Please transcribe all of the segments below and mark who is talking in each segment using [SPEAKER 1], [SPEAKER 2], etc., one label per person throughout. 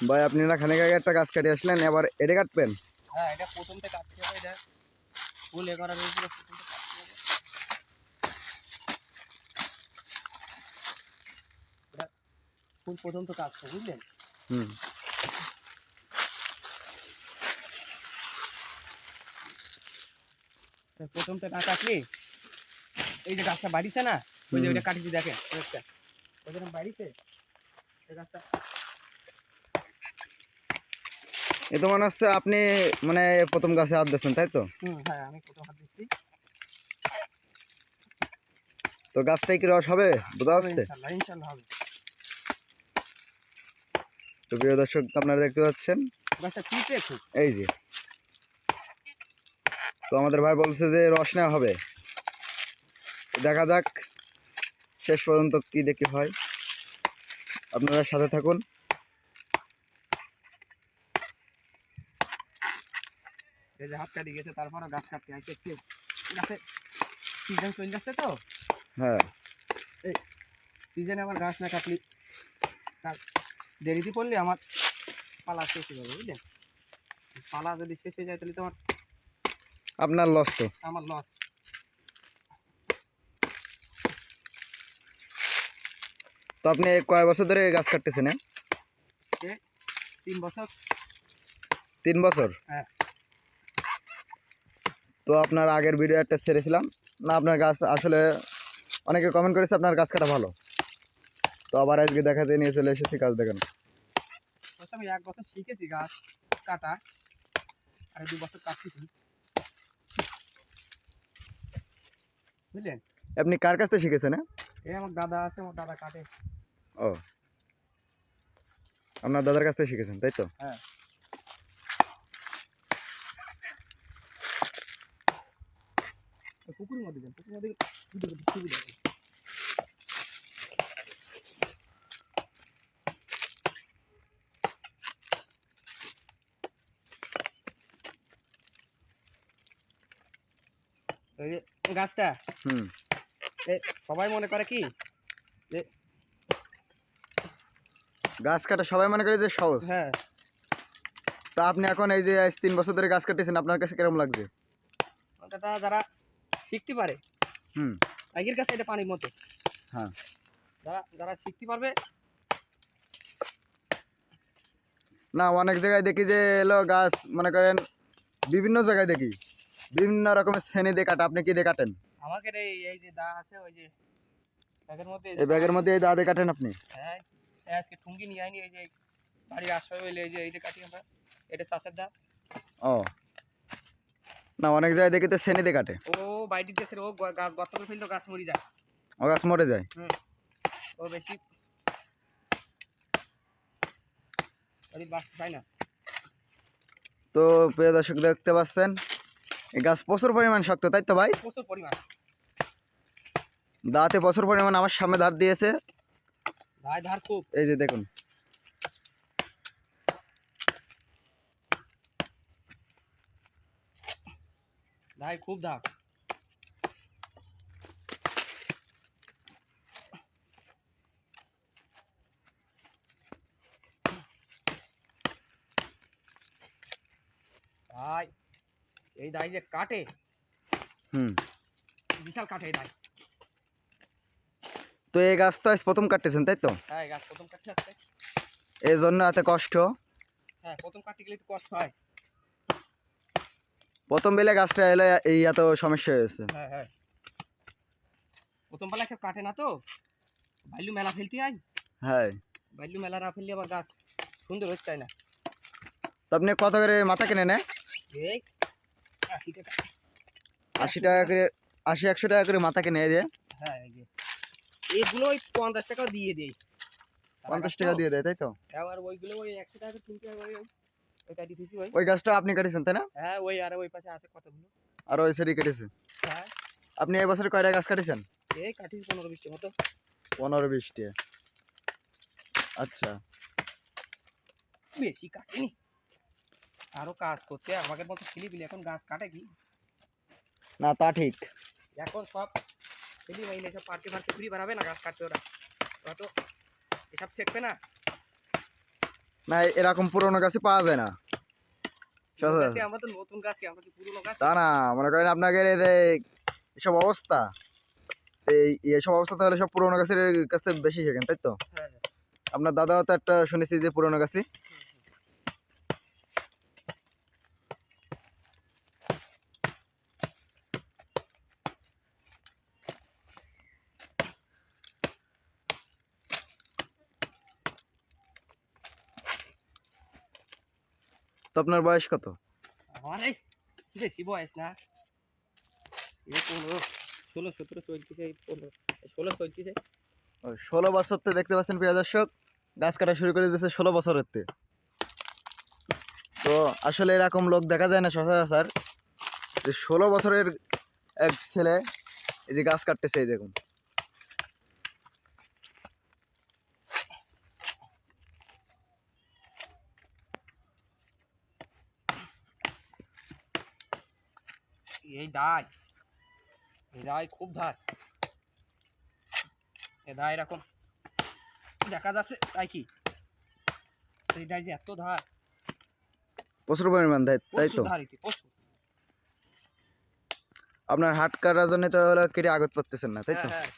[SPEAKER 1] ভাই আপনি না খানিক আগে একটা গাছ কাটিয়ে আসলেন, এবার এটা কাটবেন?
[SPEAKER 2] হ্যাঁ, এটা প্রথম থেকে কাটতে হবে। এটা ফুল এ করা রয়েছিল, প্রথম থেকে কাটতে হবে। এটা ফুল প্রথম তো কাটতে, বুঝলেন?
[SPEAKER 1] হুম।
[SPEAKER 2] প্রথম তো না কাটলে এই যে গাছটা বাড়িছে না, ওই যে ওইটা কাটিয়ে দেখেন একটা ওইরকম বাড়িছে এই গাছটা।
[SPEAKER 1] এ তো মনে হচ্ছে আপনি মানে প্রথম গাছে হাত দিচ্ছেন, তাই তো?
[SPEAKER 2] হ্যাঁ, আমি প্রথম হাত দিচ্ছি।
[SPEAKER 1] তো গাছটাই কি রস হবে বোঝা
[SPEAKER 2] হবে
[SPEAKER 1] যাচ্ছে?
[SPEAKER 2] ইনশাল্লাহ, ইনশাল্লাহ হবে।
[SPEAKER 1] তো প্রিয় দর্শক, আপনারা দেখতে পাচ্ছেন
[SPEAKER 2] গাছটা পিঁপড়ে খুব।
[SPEAKER 1] এই যে, তো আমাদের ভাই বলছে যে রস নেওয়া হবে। দেখা যাক শেষ পর্যন্ত কি দেখতে হয়, আপনারা সাথে থাকুন।
[SPEAKER 2] এই যে হাত কাটি গেছে, তারপরও গাছ কাটতে আসছে একটু। গাছে সিজন চলে যাচ্ছে তো,
[SPEAKER 1] হ্যাঁ,
[SPEAKER 2] এই সিজনে আমার গাছ না কাটলি তার দেরিতে পড়লে আমার পালা শেষ হয়ে যাবে, বুঝলেন? পালা যদি শেষ হয়ে যায় তাহলে তোমার
[SPEAKER 1] আপনার লস তো।
[SPEAKER 2] আমার লস।
[SPEAKER 1] তো আপনি কয় বছর ধরে গাছ কাটতেছেন?
[SPEAKER 2] 3 বছর।
[SPEAKER 1] 3 বছর?
[SPEAKER 2] হ্যাঁ।
[SPEAKER 1] তো আপনার আগের ভিডিও একটা ছেড়েছিলাম না, আপনার গাছ আসলে অনেকে কমেন্ট করেছে আপনার গাছ কাটা ভালো, তো আবার আজকে দেখাতে নিয়ে চলে এসেছি গাছ দেখানো।
[SPEAKER 2] আমি 1 বছর শিখেছি গাছ কাটা, আর 2 বছর কাটতেছি, বুঝলেন?
[SPEAKER 1] আপনি কার কাছ থেকে শিখেছেন?
[SPEAKER 2] এই আমার দাদা আছে, আমার দাদা কাটে।
[SPEAKER 1] ও, আপনার দাদার কাছ থেকে শিখেছেন, তাই তো?
[SPEAKER 2] হ্যাঁ। পুকুরের মধ্যে যান, পুকুরের মধ্যে সুবিধা। ওই যে গাছটা সবাই মনে করে কি যে
[SPEAKER 1] গাছ কাটা সবাই মনে করে যে সহজ।
[SPEAKER 2] হ্যাঁ,
[SPEAKER 1] তা আপনি এখন এই যে আজ 3 বছর ধরে গাছ কাটতেছেন, আপনার কাছে কিরকম লাগছে?
[SPEAKER 2] ওটা যারা শিখতে পারে, আগের কাছে এটা পানির মতো।
[SPEAKER 1] হ্যাঁ,
[SPEAKER 2] যারা যারা শিখতে পারবে।
[SPEAKER 1] না অনেক জায়গায় দেখি যে এলো গাছ মনে করেন বিভিন্ন জায়গায় দেখি বিভিন্ন রকমের শ্রেণী দিয়ে কাটে, আপনি কি দিয়ে কাটেন?
[SPEAKER 2] আমাকে এই যে দা আছে, ওই যে ব্যাগের মধ্যে,
[SPEAKER 1] এই ব্যাগের মধ্যে এই দা দিয়ে কাটেন আপনি?
[SPEAKER 2] হ্যাঁ, আজকে ঠুঙ্গি নিয়ে আইনি। এই যে বাড়ির আশ্রয় হইলে এই যে এইটা কাটি আমরা, এটা চাষের দা।
[SPEAKER 1] ও না, অনেক জায়গায় দেখি তো শ্রেণী দিয়ে কাটে।
[SPEAKER 2] ও বাইরে দেশের ও গর্ত করে ফেলতো, গাছ মরে যায়।
[SPEAKER 1] ও গাছ মরে যায়।
[SPEAKER 2] ও বেশি বাঁচতে চায় না।
[SPEAKER 1] তো প্রিয় দর্শক দেখতে পাচ্ছেন এই গাছ প্রচুর পরিমাণ শক্ত, তাই তো ভাই?
[SPEAKER 2] প্রচুর পরিমাণ
[SPEAKER 1] দাঁতে প্রচুর পরিমাণ আমার সামনে ধার দিয়েছে,
[SPEAKER 2] ধার খুব।
[SPEAKER 1] এই যে দেখুন।
[SPEAKER 2] খুব ধার। ভাই এই দাই যে কাটে, বিশাল কাটে এই দাই।
[SPEAKER 1] তো এই গাছ তো আজ প্রথম কাটতেছেন, তাই তো?
[SPEAKER 2] হ্যাঁ, গাছ প্রথম কাটতে আসছে,
[SPEAKER 1] এই জন্য এত কষ্ট।
[SPEAKER 2] হ্যাঁ, প্রথম কাটতে গেলে একটু কষ্ট হয়।
[SPEAKER 1] প্রথম বেলে গাছটা এলে এই এত সমস্যা হয়েছে।
[SPEAKER 2] হ্যাঁ হ্যাঁ, প্রথম বেলা কেউ কাটে না তো, বাইলু মেলা ফেলতে হয়।
[SPEAKER 1] হ্যাঁ,
[SPEAKER 2] বাইলু মেলা না ফেললে আবার গাছ সুন্দর হচ্ছে না।
[SPEAKER 1] তো আপনি কত করে মাথা কিনে নেয়?
[SPEAKER 2] এই 80 টাকা।
[SPEAKER 1] 80 টাকা করে, 80-100 টাকা করে মাথা কিনে দেয়।
[SPEAKER 2] হ্যাঁ, এই যে এগুলো ওই 50 টাকা দিয়ে দেয়।
[SPEAKER 1] 50 টাকা দিয়ে দেয়, তাই তো?
[SPEAKER 2] আবার ওইগুলো ওই 100 টাকা কিনতে হয়। ওই কাটি দিছি ওই।
[SPEAKER 1] ওই গাছটা আপনি কাটিয়েছেন, তাই না?
[SPEAKER 2] হ্যাঁ, ওই আর ওই পাশে আছে কতগুলো।
[SPEAKER 1] আর ওই সাইডে কেটেছে।
[SPEAKER 2] হ্যাঁ,
[SPEAKER 1] আপনি এই বছর কয়টা গাছ কাটিয়েছেন?
[SPEAKER 2] এই কাটি 15-20 মতো।
[SPEAKER 1] 15-20 টা। আচ্ছা,
[SPEAKER 2] বেশি কাটিনি, আরো কাজ করতে আমাদের মতো ছেলেপিলে এখন গাছ কাটে কি?
[SPEAKER 1] না তা ঠিক।
[SPEAKER 2] এখন সব ছেলে মাইলে সব পার্টি ঘুরে বেড়াবে না, গাছ কাটতে ওরা তো এসব শিখবে না।
[SPEAKER 1] না এরকম পুরোনো গাছই পাওয়া যায় না সচরাচর।
[SPEAKER 2] আমরা তো নতুন গাছ, আমরা কি পুরনো গাছ?
[SPEAKER 1] তা না, মনে করেন আপনাদের এই যে এসব অবস্থা, এইসব অবস্থা তাহলে সব পুরোনো গাছের কাছ থেকে বেশি শেখেন, তাই তো?
[SPEAKER 2] হ্যাঁ হ্যাঁ।
[SPEAKER 1] আপনার দাদাও তো একটা শুনেছি যে পুরোনো গাছই। তো আপনার বয়স কত?
[SPEAKER 2] আমার এই বেশি বয়স না, এই 15, 16, 17 চলতেছে, এই 15, 16 চলতেছে।
[SPEAKER 1] 16 বছর তো দেখতে পাচ্ছেন প্রিয় দর্শক, গাছ কাটা শুরু করে দিয়েছে 16 বছরের তে। তো আসলে এরকম লোক দেখা যায় না সচরাচর, যে 16 বছরের এক ছেলে এই যে গাছ কাটতেছে, এই দেখুন।
[SPEAKER 2] এই দায়, এই দায় খুব ধার, এ দায় এরকম দেখা যাচ্ছে, তাই কি এই দায় যে এত ধার,
[SPEAKER 1] প্রচুর পরিমাণ দেয়, তাই তো?
[SPEAKER 2] প্রচুর ধার হইছে, প্রচুর।
[SPEAKER 1] আপনার হাট কাটার জন্য তো হলো কেটে আগত পাচ্তেছেন না, তাই তো?
[SPEAKER 2] হ্যাঁ হ্যাঁ,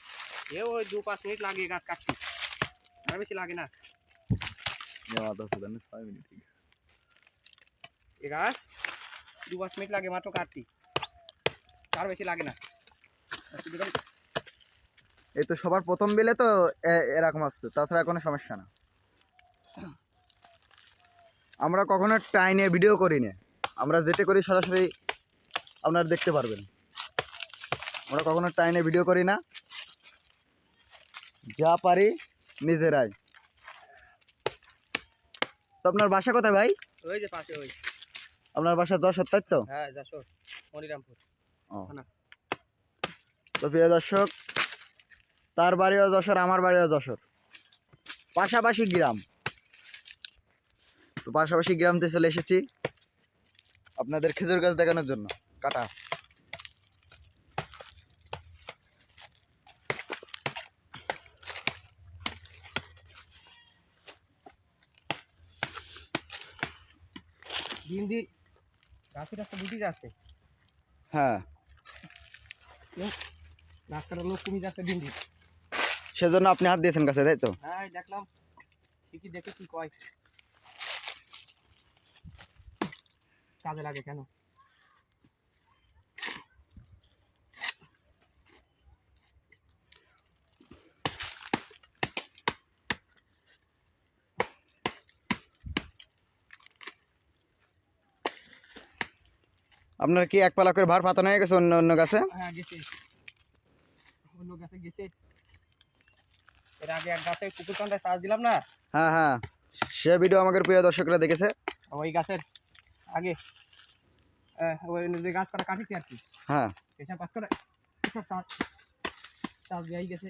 [SPEAKER 2] এও ওই 2-5 মিনিট লাগে গাছ কাটতে, আর বেশি লাগে না। এই গাছ 2-5 মিনিট লাগে মাত্র কাটতে, আর বেশি লাগে না।
[SPEAKER 1] এই তো সবার প্রথম বিলে তো এরকম আসছে, তাছাড়া কোনো সমস্যা না। আমরা কখনো টাইনে ভিডিও করি না, আমরা যেটা করি সরাসরি আপনারা দেখতে পারবেন। আমরা কখনো টাইনে ভিডিও করি না, যা পারি নিজেরাই। তো আপনার বাসা কোথায় ভাই?
[SPEAKER 2] ওই যে পাশে ওই।
[SPEAKER 1] আপনার বাসা যশোর, তাই তো?
[SPEAKER 2] হ্যাঁ যশোর, মনিরামপুর।
[SPEAKER 1] ও।
[SPEAKER 2] না।
[SPEAKER 1] তো প্রিয় দর্শক, তার বাড়িও যশোর, আমার বাড়িও যশোর, পাশাপাশি গ্রাম। তো পাশাপাশি গ্রামতে চলে এসেছি আপনাদের খেজুর গাছ দেখানোর জন্য কাটা।
[SPEAKER 2] ভিন্ডি গাছের একটা বুদ্ধি যাচ্ছে,
[SPEAKER 1] হ্যাঁ,
[SPEAKER 2] গাছ কাটার লোক কমে যাচ্ছে ভিন্ডি।
[SPEAKER 1] সেজন্য আপনি হাত দিয়েছেন গাছে, তাই তো?
[SPEAKER 2] হ্যাঁ দেখলাম, ঠিকই দেখে কি কয়, কাজে লাগে কেন।
[SPEAKER 1] আপনার কি এক পালা করে ভার পাতানো হয়ে গেছে অন্য অন্য গাছে?
[SPEAKER 2] হ্যাঁ গেছে, অন্য গাছে গেছে। এর আগে এক গাছে কুকুর কান্ডায় চাষ দিলাম না,
[SPEAKER 1] হ্যাঁ হ্যাঁ, সে ভিডিও আমাদের প্রিয় দর্শকরা দেখেছে।
[SPEAKER 2] ওই গাছের আগে ওই যে গাছ কাটা কাটিছি আর কি,
[SPEAKER 1] হ্যাঁ,
[SPEAKER 2] এসব গাছ করে এসব চাষ চাষ দেওয়াই গেছে।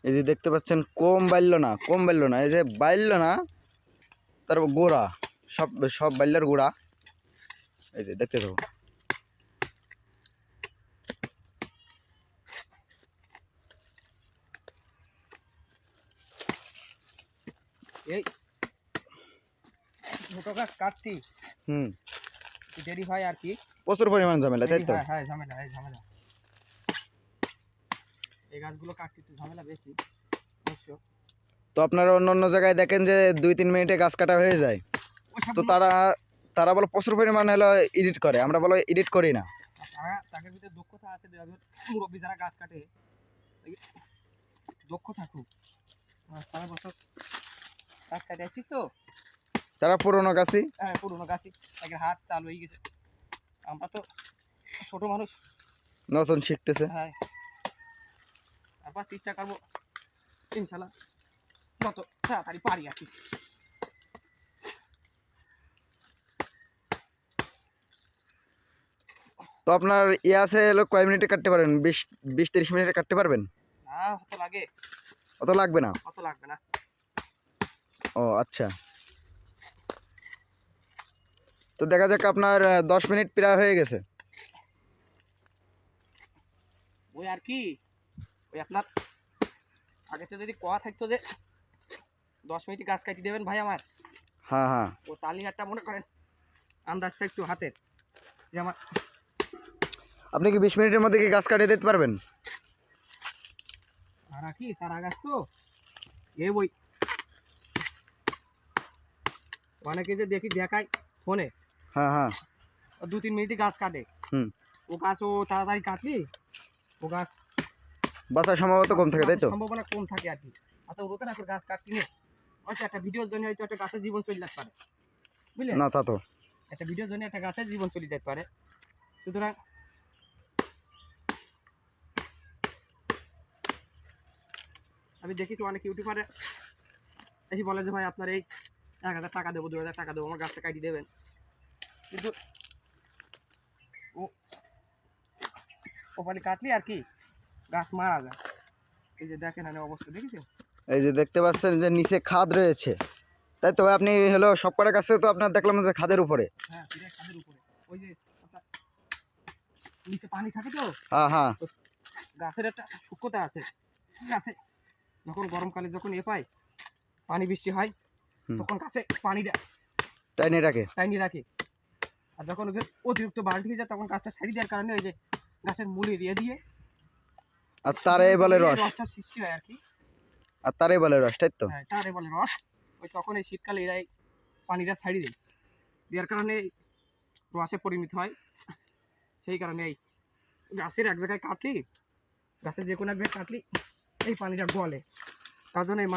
[SPEAKER 1] এই যে দেখতে পাচ্ছেন কম বাড়লো না, কম বাড়লো না, এই যে বাড়লো না, তার গোড়া সব সব বাল্যার গোড়া, এই যে দেখতে থাকুন।
[SPEAKER 2] এই ছোট গাছ কাটছি,
[SPEAKER 1] হুম,
[SPEAKER 2] একটু দেরি হয় আর কি।
[SPEAKER 1] প্রচুর পরিমাণ ঝামেলা, তাই তো?
[SPEAKER 2] হ্যাঁ হ্যাঁ ঝামেলা, এই ঝামেলা, এই গাছগুলো কাটতে একটু ঝামেলা বেশি অবশ্য।
[SPEAKER 1] তো আপনারা অন্য অন্য জায়গায় দেখেন যে 2-3 মিনিটে গাছ কাটা হয়ে যায়, তো তারা তারা বলে প্রচুর পরিমাণ হলো এডিট করে, আমরা বলো এডিট করি না।
[SPEAKER 2] তারা তাদের ভিতরে দক্ষতা আছে, মুরব্বী যারা গাছ কাটে দক্ষ থাকুক, সারা বছর গাছ কাটে আসছিস তো,
[SPEAKER 1] তারা পুরোনো গাছই।
[SPEAKER 2] হ্যাঁ পুরোনো গাছই তাকে হাত চালু হয়ে গেছে। আমরা তো ছোট মানুষ,
[SPEAKER 1] নতুন শিখতেছে।
[SPEAKER 2] হ্যাঁ তারপর চেষ্টা করবো ইনশাল্লাহ যত তাড়াতাড়ি পারি আর কি।
[SPEAKER 1] তো আপনার ইয়ে আছে হলো কয় মিনিটে কাটতে পারেন? 20-30 মিনিটে কাটতে পারবেন?
[SPEAKER 2] না অত লাগে,
[SPEAKER 1] অত লাগবে না?
[SPEAKER 2] অত লাগবে না।
[SPEAKER 1] ও আচ্ছা, তো দেখা যাক আপনার 10 মিনিট প্রায় হয়ে গেছে।
[SPEAKER 2] ওই আর কি ওই আপনার আগে তো যদি কোয়া থাকতো যে 10 মিনিট গাছ কাটি দেবেন ভাই আমার,
[SPEAKER 1] হ্যাঁ হ্যাঁ,
[SPEAKER 2] ও তালি একটা মনে করেন আন্দাজ থাকতো হাতের যে আমার
[SPEAKER 1] আপনি কি 20 মিনিটের মধ্যে কি গাছ কাটিয়ে দিতে পারবেন?
[SPEAKER 2] সারা কি সারা গাছ তো এ বই অনেকে যে দেখি দেখায় ফোনে
[SPEAKER 1] হ্যাঁ হ্যাঁ,
[SPEAKER 2] 2-3 মিনিটই গাছ কাটে।
[SPEAKER 1] হুম,
[SPEAKER 2] ও গাছ ও তাড়াতাড়ি কাটলি ও গাছ
[SPEAKER 1] বাঁচার সম্ভবত কম থাকে, তাই তো?
[SPEAKER 2] সম্ভাবনা কম থাকে আর কি। আচ্ছা ওরকম একটা গাছ কাটছি নে হয়তো একটা ভিডিওর জন্য হয়তো একটা গাছের জীবন চলে যেতে পারে, বুঝলেন?
[SPEAKER 1] না তা তো।
[SPEAKER 2] একটা ভিডিওর জন্য একটা গাছের জীবন চলে যেতে পারে। সুতরাং আমি দেখেছি অনেক ইউটিউবারে এসে বলে যে ভাই আপনার এই 1,000 টাকা দেবো 2,000 টাকা দেবো আমার গাছটা কাটিয়ে দেবেন, কিন্তু ও ওপালি কাটলি আর কি গাছ মারা যায়। এই যে দেখেন আমি অবস্থা দেখেছেন।
[SPEAKER 1] এই যে দেখতে পাচ্ছেন যে নিচে খাদ রয়েছে, তাই তো? আপনি হলো সব কটা গাছে তো আপনার দেখলাম যে খাদের উপরে।
[SPEAKER 2] হ্যাঁ সেটাই ছাদের উপরে ওই যে আপনার নিচে পানি থাকে তো,
[SPEAKER 1] হ্যাঁ হ্যাঁ,
[SPEAKER 2] তো গাছের একটা সূক্ষ্মতা আছে গাছে যখন গরমকালে যখন পায় পানি বৃষ্টি হয়
[SPEAKER 1] হুম,
[SPEAKER 2] তখন গাছে পানিটা
[SPEAKER 1] টাইনে রাখে।
[SPEAKER 2] টাইনি রাখে। আর যখন ওদের অতিরিক্ত বাল্টি হয়ে যায় তখন গাছটা ছাড়ি দেওয়ার কারণে ওই যে গাছের মূলে দিয়ে দিয়ে
[SPEAKER 1] আর তারে বলে রস,
[SPEAKER 2] রসটা সৃষ্টি হয় আর কি।
[SPEAKER 1] আর তারে বলে রস, তাই তো?
[SPEAKER 2] হ্যাঁ তারে বলে রস। ওই তখন এই শীতকালে এরাই পানিটা ছাড়ি দেয়, দেওয়ার কারণে রসে পরিণত হয়। সেই কারণে এই গাছের এক জায়গায় কাটলি গাছের যে কোনো এক জায়গায় কাটলি এই পানিটা গলে, তার জন্য এই